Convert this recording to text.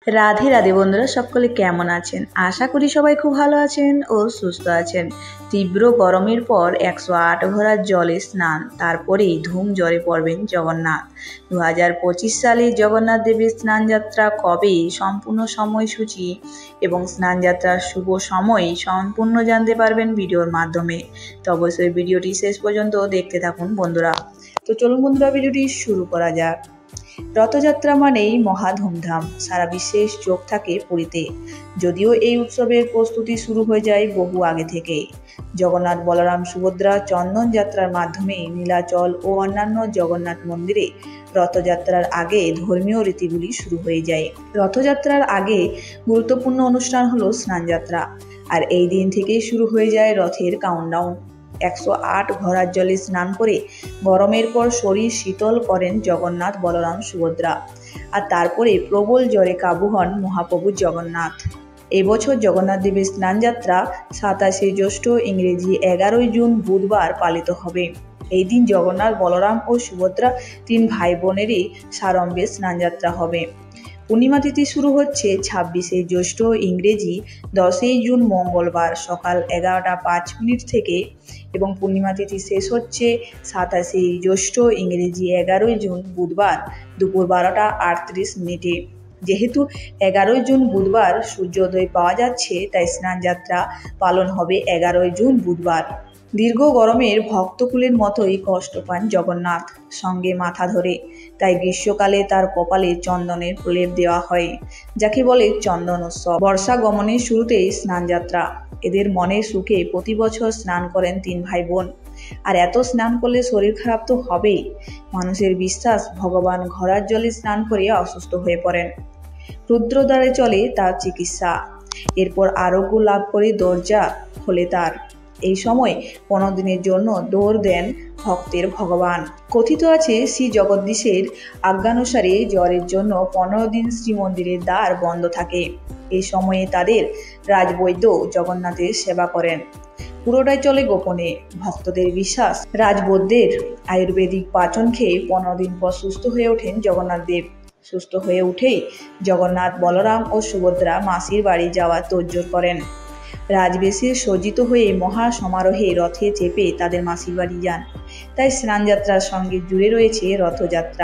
রাধে রাধে বন্ধুরা, সকলে কেমন আছেন? আশা করি সবাই খুব ভালো আছেন ও সুস্থ আছেন। তীব্র গরমের পর 108 ঘোড়ার জলে স্নান, তারপরেই ধুম জ্বরে পড়বেন জগন্নাথ। 2025 সালে জগন্নাথ দেবের স্নানযাত্রা কবে, সম্পূর্ণ সময়সূচি এবং স্নানযাত্রার শুভ সময় সম্পূর্ণ জানতে পারবেন ভিডিওর মাধ্যমে। তো অবশ্যই ভিডিওটি শেষ পর্যন্ত দেখতে থাকুন বন্ধুরা। তো চলুন বন্ধুরা, ভিডিওটি শুরু করা যাক। রথযাত্রা মানেই মহা ধুমধাম, সারা বিশ্বের চোখ থাকে পুরীতে। যদিও এই উৎসবের প্রস্তুতি শুরু হয়ে যায় বহু আগে থেকে। জগন্নাথ, বলরাম, সুভদ্রা চন্দন যাত্রার মাধ্যমে নীলাচল ও অন্যান্য জগন্নাথ মন্দিরে রথযাত্রার আগে ধর্মীয় রীতিগুলি শুরু হয়ে যায়। রথযাত্রার আগে গুরুত্বপূর্ণ অনুষ্ঠান হলো স্নানযাত্রা, আর এই দিন থেকেই শুরু হয়ে যায় রথের কাউন্টডাউন। 108 ঘোড়ার জলে স্নান করে গরমের পর শরীর শীতল করেন জগন্নাথ, বলরাম, সুভদ্রা, আর তারপরে প্রবল জ্বরে কাবু হন মহাপ্রভু জগন্নাথ। এবছর জগন্নাথ দেবের স্নানযাত্রা 27 জ্যৈষ্ঠ, ইংরেজি 11 জুন বুধবার পালিত হবে। এই দিন জগন্নাথ, বলরাম ও সুভদ্রা 3 ভাই বোনেরই সাড়ম্বরে স্নানযাত্রা হবে। পূর্ণিমা তিথি শুরু হচ্ছে 26 জ্যৈষ্ঠ, ইংরেজি 10 জুন মঙ্গলবার সকাল 11টা 5 মিনিট থেকে এবং পূর্ণিমা তিথি শেষ হচ্ছে 27 জ্যৈষ্ঠ, ইংরেজি 11 জুন বুধবার দুপুর 12টা 38 মিনিটে। যেহেতু 11 জুন বুধবার সূর্যোদয় পাওয়া যাচ্ছে, তাই স্নানযাত্রা পালন হবে 11 জুন বুধবার। দীর্ঘ গরমের ভক্তকুলের মতোই কষ্ট পান জগন্নাথ, সঙ্গে মাথা ধরে, তাই গ্রীষ্মকালে তার কপালে চন্দনের প্রলেপ দেওয়া হয়, যাকে বলে চন্দন উৎসব। বর্ষা গমনের শুরুতেই স্নানযাত্রা। এদের মনের সুখে প্রতি বছর স্নান করেন 3 ভাই বোন। আর এত স্নান করলে শরীর খারাপ তো হবেই। মানুষের বিশ্বাস, ভগবান ঘোড়ার জলে স্নান করে অসুস্থ হয়ে পড়েন, রুদ্রদ্বারে চলে তার চিকিৎসা, এরপর আরোগ্য লাভ করে দরজা খোলে তার। এই সময় 15 দিনের জন্য দৌড় দেন ভক্তের ভগবান। কথিত আছে, শ্রী জগদ্দীশের আজ্ঞানুসারে জ্বরের জন্য 15 দিন শ্রীমন্দিরের দ্বার বন্ধ থাকে। এই সময়ে তাদের রাজবৈদ্য জগন্নাথের সেবা করেন। পুরোটাই চলে গোপনে। ভক্তদের বিশ্বাস, রাজবৈদ্যের আয়ুর্বেদিক পাচন খেয়ে 15 দিন পর সুস্থ হয়ে ওঠেন জগন্নাথ দেব। সুস্থ হয়ে উঠেই জগন্নাথ, বলরাম ও সুভদ্রা মাসির বাড়ি যাওয়ার তোড়জোড় করেন। রাজবেশে সজ্জিত হয়ে মহা সমারোহে রথে চেপে তাদের মাসির বাড়ি যান। তাই স্নানযাত্রার সঙ্গে জুড়ে রয়েছে রথযাত্রা।